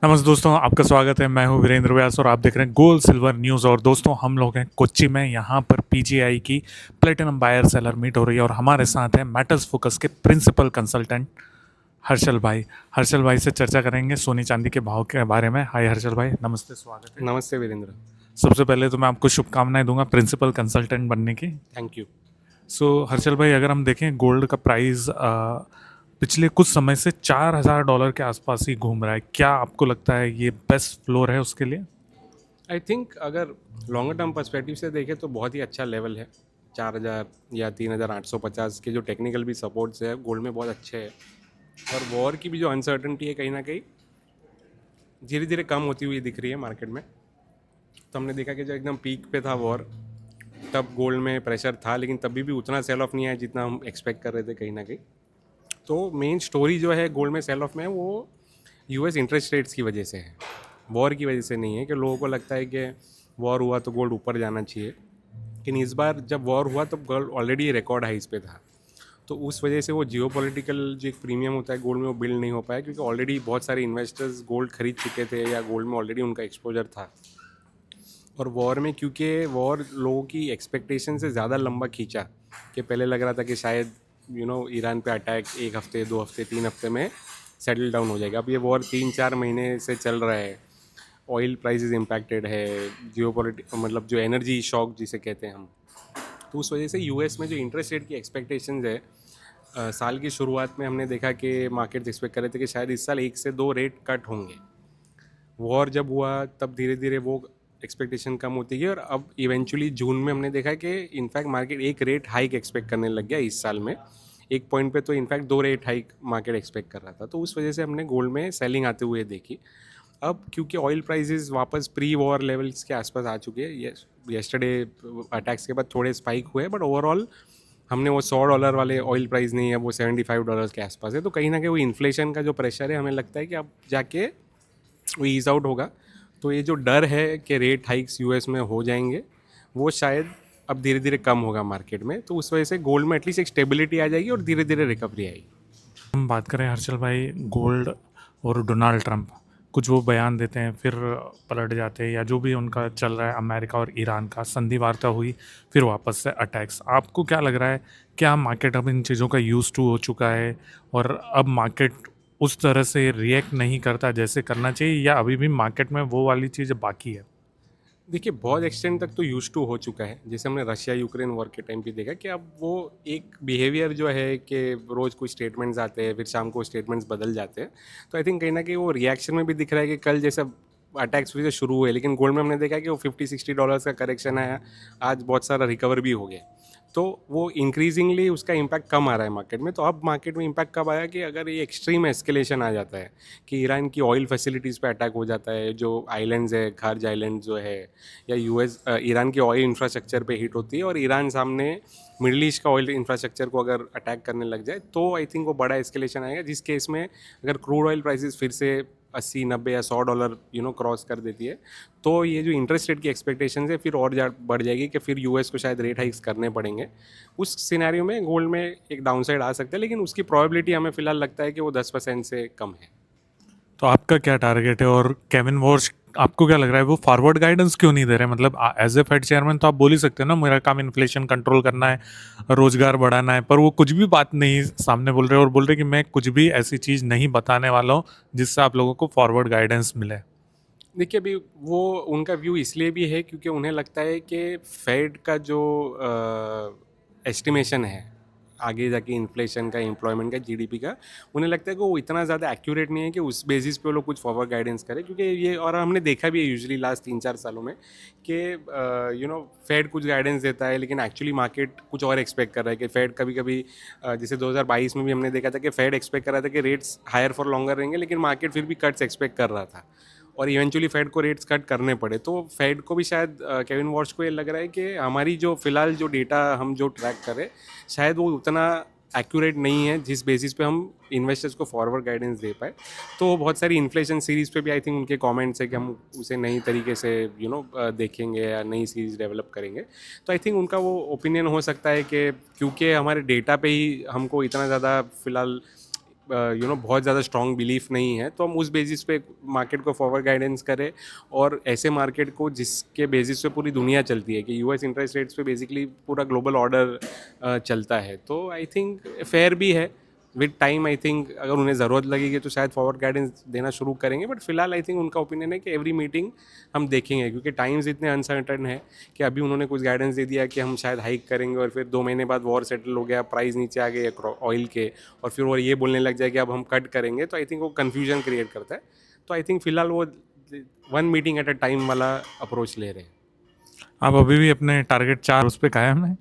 नमस्ते दोस्तों, आपका स्वागत है। मैं हूं वीरेंद्र व्यास और आप देख रहे हैं गोल्ड सिल्वर न्यूज़। और दोस्तों, हम लोग हैं कोच्चि में। यहाँ पर पीजीआई की प्लेटिनम बायर सेलर मीट हो रही है और हमारे साथ हैं मेटल्स फोकस के प्रिंसिपल कंसल्टेंट हर्षल भाई। हर्षल भाई से चर्चा करेंगे सोने चांदी के भाव के बारे में। हाय हर्षल भाई, नमस्ते, स्वागत है। नमस्ते वीरेंद्र। सबसे पहले तो मैं आपको शुभकामनाएं दूंगा प्रिंसिपल कंसल्टेंट बनने की। Thank you. हर्षल भाई, अगर हम देखें गोल्ड का प्राइस पिछले कुछ समय से $4,000 के आसपास ही घूम रहा है। क्या आपको लगता है ये बेस्ट फ्लोर है उसके लिए? आई थिंक अगर लॉन्गर टर्म पर्सपेक्टिव से देखें तो बहुत ही अच्छा लेवल है। 4,000 या 3,850 के जो टेक्निकल भी सपोर्ट्स है गोल्ड में बहुत अच्छे हैं। और वॉर की भी जो अनसर्टनिटी है कहीं ना कहीं धीरे धीरे कम होती हुई दिख रही है मार्केट में। तो हमने देखा कि जो एकदम पीक पे था वॉर, तब गोल्ड में प्रेशर था, लेकिन तभी भी उतना सेल ऑफ नहीं आया जितना हम एक्सपेक्ट कर रहे थे कहीं ना कहीं। तो मेन स्टोरी जो है गोल्ड में सेल ऑफ में वो यूएस इंटरेस्ट रेट्स की वजह से है, वॉर की वजह से नहीं है। कि लोगों को लगता है कि वॉर हुआ तो गोल्ड ऊपर जाना चाहिए, लेकिन इस बार जब वॉर हुआ तो गोल्ड ऑलरेडी रिकॉर्ड हाइस पे था। तो उस वजह से वो जियो पॉलिटिकल जो एक प्रीमियम होता है गोल्ड में वो बिल्ड नहीं हो पाया, क्योंकि ऑलरेडी बहुत सारे इन्वेस्टर्स गोल्ड खरीद चुके थे या गोल्ड में ऑलरेडी उनका एक्सपोजर था। और वॉर में क्योंकि वॉर लोगों की एक्सपेक्टेशन से ज़्यादा लंबा खींचा, कि पहले लग रहा था कि शायद ईरान पे अटैक 1 हफ्ते 2 हफ्ते 3 हफ्ते में सेटल डाउन हो जाएगा। अब ये वॉर 3-4 महीने से चल रहा है। ऑयल प्राइसेस इम्पैक्टेड है, मतलब जो एनर्जी शॉक जिसे कहते हैं हम। तो उस वजह से यूएस में जो इंटरेस्ट रेट की एक्सपेक्टेशंस है, साल की शुरुआत में हमने देखा कि मार्केट्स एक्सपेक्ट कर रहे थे कि शायद इस साल 1 से 2 रेट कट होंगे। वॉर जब हुआ तब धीरे धीरे वो एक्सपेक्टेशन कम होती गई, और अब इवेंचुअली जून में हमने देखा कि in fact market 1 rate hike expect करने लग गया इस साल में। एक पॉइंट पे तो in fact 2 rate hike market expect कर रहा था। तो उस वजह से हमने गोल्ड में सेलिंग आते हुए देखी। अब क्योंकि ऑयल प्राइसेस वापस प्री वॉर लेवल्स के आसपास आ चुके हैं, येस्टरडे अटैक्स के बाद थोड़े स्पाइक हुए, बट ओवरऑल हमने वो $100 वाले ऑयल प्राइस नहीं है, वो $75 के आसपास है। तो कहीं ना कहीं वो इन्फ्लेशन का जो प्रेशर है, हमें लगता है कि अब जाके वो ईज आउट होगा। तो ये जो डर है कि रेट हाइक्स यूएस में हो जाएंगे, वो शायद अब धीरे धीरे कम होगा मार्केट में। तो उस वजह से गोल्ड में एटलीस्ट एक स्टेबिलिटी आ जाएगी और धीरे धीरे रिकवरी आएगी। हम बात करें हर्षल भाई, गोल्ड और डोनाल्ड ट्रंप कुछ वो बयान देते हैं फिर पलट जाते हैं, या जो भी उनका चल रहा है अमेरिका और ईरान का संधि वार्ता हुई फिर वापस से अटैक्स। आपको क्या लग रहा है, क्या मार्केट अब इन चीज़ों का यूज टू हो चुका है और अब मार्केट उस तरह से रिएक्ट नहीं करता जैसे करना चाहिए, या अभी भी मार्केट में वो वाली चीज़ बाकी है? देखिए, बहुत एक्सटेंड तक तो यूज टू हो चुका है। जैसे हमने रशिया यूक्रेन वॉर के टाइम पे देखा कि अब वो एक बिहेवियर जो है कि रोज़ कुछ स्टेटमेंट्स आते हैं, फिर शाम को स्टेटमेंट्स बदल जाते हैं। तो आई थिंक कहीं ना कहीं वो रिएक्शन में भी दिख रहा है कि कल जैसे अटैक्स फिर से शुरू हुए, लेकिन गोल्ड में हमने देखा कि वो $50-60 का करेक्शन आया, आज बहुत सारा रिकवर भी हो गया। तो वो इंक्रीजिंगली उसका इम्पैक्ट कम आ रहा है मार्केट में। तो अब मार्केट में इम्पैक्ट कब आया कि अगर ये एक्सट्रीम एस्केलेशन आ जाता है, कि ईरान की ऑयल फैसिलिटीज़ पे अटैक हो जाता है, जो आइलैंड्स है, खार्ज आइलैंड जो है, या ईरान की ऑयल इंफ्रास्ट्रक्चर पे हिट होती है और ईरान सामने मिडल ईस्ट का ऑयल इंफ्रास्ट्रक्चर को अगर अटैक करने लग जाए, तो आई थिंक वो बड़ा एस्केलेशन आएगा। जिस केस में अगर क्रूड ऑयल प्राइसेस फिर से 80-90 या $100 क्रॉस कर देती है, तो ये जो इंटरेस्ट रेट की एक्सपेक्टेशन है फिर और बढ़ जाएगी कि फिर यूएस को शायद रेट हाइक्स करने पड़ेंगे। उस सिनेरियो में गोल्ड में एक डाउनसाइड आ सकता है, लेकिन उसकी प्रोबेबिलिटी हमें फिलहाल लगता है कि वो 10% से कम है। तो आपका क्या टारगेट है? और केविन वॉर्श, आपको क्या लग रहा है वो फॉरवर्ड गाइडेंस क्यों नहीं दे रहे? मतलब एज ए फेड चेयरमैन तो आप बोल ही सकते हैं ना, मेरा काम इन्फ्लेशन कंट्रोल करना है, रोजगार बढ़ाना है, पर वो कुछ भी बात नहीं सामने बोल रहे और बोल रहे कि मैं कुछ भी ऐसी चीज़ नहीं बताने वाला हूँ जिससे आप लोगों को फॉरवर्ड गाइडेंस मिले। देखिए, अभी वो उनका व्यू इसलिए भी है क्योंकि उन्हें लगता है कि फेड का जो एस्टिमेशन है आगे जाके इन्फ्लेशन का, एम्प्लॉयमेंट का, जीडीपी का, उन्हें लगता है कि वो इतना ज़्यादा एक्यूरेट नहीं है कि उस बेसिस पे वो लोग कुछ फॉरवर्ड गाइडेंस करें। क्योंकि ये, और हमने देखा भी है यूजुअली लास्ट 3-4 सालों में कि फेड कुछ गाइडेंस देता है, लेकिन एक्चुअली मार्केट कुछ और एक्सपेक्ट कर रहा है। कि फेड कभी कभी जैसे 2022 में भी हमने देखा था कि फेड एक्सपेक्ट कर रहा था कि रेट्स हायर फॉर लॉन्गर रहेंगे, लेकिन मार्केट फिर भी कट्स एक्सपेक्ट कर रहा था और इवेंचुअली फेड को रेट्स कट करने पड़े। तो फेड को भी शायद, केविन वॉर्श को ये लग रहा है कि हमारी जो फिलहाल जो डेटा हम जो ट्रैक करें, शायद वो उतना एक्यूरेट नहीं है जिस बेसिस पे हम इन्वेस्टर्स को फॉरवर्ड गाइडेंस दे पाए। तो बहुत सारी इन्फ्लेशन सीरीज़ पे भी आई थिंक उनके कमेंट्स है कि हम उसे नई तरीके से देखेंगे या नई सीरीज़ डेवलप करेंगे। तो आई थिंक उनका वो ओपिनियन हो सकता है कि क्योंकि हमारे डेटा पे ही हमको इतना ज़्यादा फिलहाल बहुत ज़्यादा स्ट्रॉन्ग बिलीफ नहीं है, तो हम उस बेसिस पे मार्केट को फॉरवर्ड गाइडेंस करें, और ऐसे मार्केट को जिसके बेसिस पे पूरी दुनिया चलती है, कि यूएस इंटरेस्ट रेट्स पे बेसिकली पूरा ग्लोबल ऑर्डर चलता है। तो आई थिंक फेयर भी है। विद टाइम आई थिंक अगर उन्हें ज़रूरत लगेगी तो शायद फॉरवर्ड गाइडेंस देना शुरू करेंगे, बट फिलहाल आई थिंक उनका ओपिनियन है कि एवरी मीटिंग हम देखेंगे, क्योंकि टाइम्स इतने अनसर्टन है कि अभी उन्होंने कुछ गाइडेंस दे दिया कि हम शायद हाइक करेंगे, और फिर 2 महीने बाद वॉर सेटल हो गया, प्राइस नीचे आ गए ऑयल के, और फिर वो ये बोलने लग जाए कि अब हम कट करेंगे, तो आई थिंक वो कन्फ्यूजन क्रिएट करता है। तो आई थिंक फिलहाल वो 1 मीटिंग एट अ टाइम वाला अप्रोच ले रहे हैं। आप अभी भी अपने टारगेट 4 उस पे कायम है?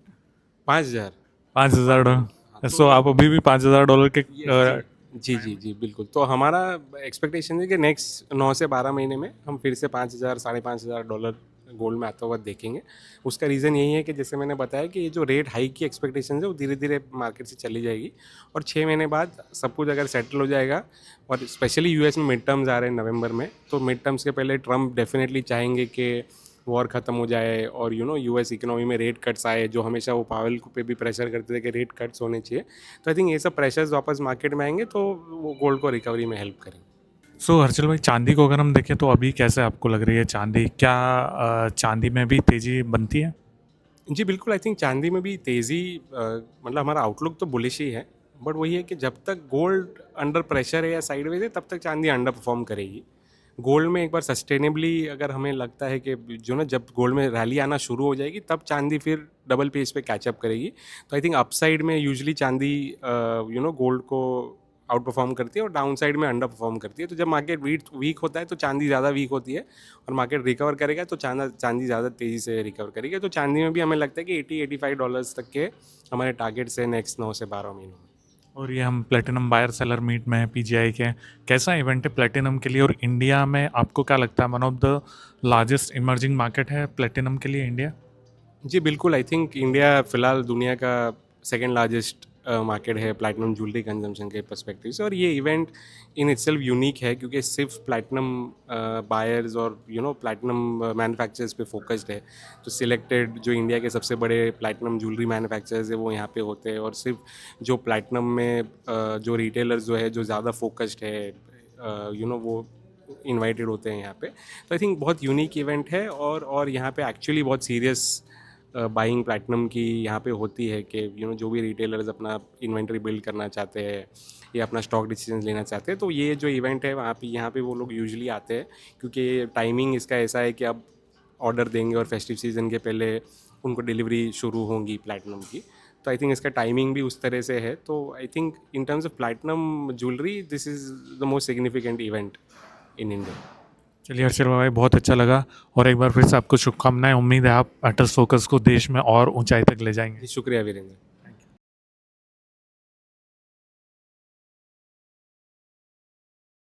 5,000। 5,000 सो आप अभी भी $5,000 के जी जी जी बिल्कुल। तो हमारा एक्सपेक्टेशन है कि नेक्स्ट 9 से 12 महीने में हम फिर से 5,000 $5,500 गोल्ड में आता हुआ देखेंगे। उसका रीज़न यही है कि जैसे मैंने बताया कि ये जो रेट हाइक की एक्सपेक्टेशन है वो धीरे धीरे मार्केट से चली जाएगी, और 6 महीने बाद सब कुछ अगर सेटल हो जाएगा, और स्पेशली यूएस में मिड टर्म्स आ रहे हैं नवंबर में, तो मिड टर्म्स के पहले ट्रम्प डेफिनेटली चाहेंगे कि वॉर ख़त्म हो जाए, और यूएस इकोनॉमी में रेट कट्स आए, जो हमेशा वो पावेल पे भी प्रेशर करते थे कि रेट कट्स होने चाहिए। तो आई थिंक ये सब प्रेशर्स वापस मार्केट में आएंगे, तो वो गोल्ड को रिकवरी में हेल्प करेंगे। सो हर्षल भाई, चांदी को अगर हम देखें तो अभी कैसे आपको लग रही है चांदी? क्या चांदी में भी तेज़ी बनती है? जी बिल्कुल, आई थिंक चांदी में भी तेज़ी, मतलब हमारा आउटलुक तो बुलिश ही है, बट वही है कि जब तक गोल्ड अंडर प्रेशर है या साइडवेज है, तब तक चांदी अंडर परफॉर्म करेगी। गोल्ड में एक बार सस्टेनेबली अगर हमें लगता है कि जब गोल्ड में रैली आना शुरू हो जाएगी, तब चांदी फिर डबल पेस पे कैचअप करेगी। तो आई थिंक अपसाइड में यूजुअली चांदी गोल्ड को आउट परफॉर्म करती है, और डाउन साइड में अंडर परफॉर्म करती है। तो जब मार्केट वीक होता है तो चांदी ज़्यादा वीक होती है, और मार्केट रिकवर करेगा तो चांदी ज़्यादा तेज़ी से रिकवर करेगी। तो चांदी में भी हमें लगता है कि $80-85 तक के हमारे टारगेट्स है नेक्स्ट 9 से 12 महीनों में। और ये हम प्लेटिनम बायर सेलर मीट में हैं पीजीआई के, कैसा इवेंट है प्लेटिनम के लिए? और इंडिया में आपको क्या लगता है one of the largest emerging market है प्लेटिनम के लिए इंडिया? जी बिल्कुल, आई थिंक इंडिया फ़िलहाल दुनिया का सेकंड लार्जेस्ट मार्केट है प्लैटिनम ज्वेलरी कंजम्पशन के पर्सपेक्टिव से, और ये इवेंट इन इटसेल्फ यूनिक है, क्योंकि सिर्फ प्लैटिनम बायर्स और प्लैटिनम मैन्युफैक्चरर्स पे फोकस्ड है। तो सिलेक्टेड जो इंडिया के सबसे बड़े प्लैटिनम ज्वेलरी मैन्युफैक्चरर्स है वो यहाँ पे होते हैं, और सिर्फ जो प्लैटिनम में जो रिटेलर्स जो है जो ज़्यादा फोकस्ड है, वो इनवाइटेड होते हैं यहाँ पे। तो आई थिंक बहुत यूनिक इवेंट है, और यहाँ पे एक्चुअली बहुत सीरियस बाइंग प्लैटिनम की यहाँ पे होती है कि जो भी रिटेलर्स अपना इन्वेंट्री बिल्ड करना चाहते हैं या अपना स्टॉक डिसीजन लेना चाहते हैं, तो ये जो इवेंट है वहाँ पे यहाँ पे वो लोग यूजुअली आते हैं, क्योंकि टाइमिंग इसका ऐसा है कि अब ऑर्डर देंगे और फेस्टिव सीजन के पहले उनको डिलीवरी शुरू होंगी प्लैटिनम की। तो आई थिंक इसका टाइमिंग भी उस तरह से है। तो I think in terms of platinum jewellery this is the most significant event in India. चलिए हर्षल भाई, बहुत अच्छा लगा, और एक बार फिर से आपको शुभकामनाएं। उम्मीद है आप एटस फोकस को देश में और ऊंचाई तक ले जाएंगे। जी शुक्रिया वीरेंद्र।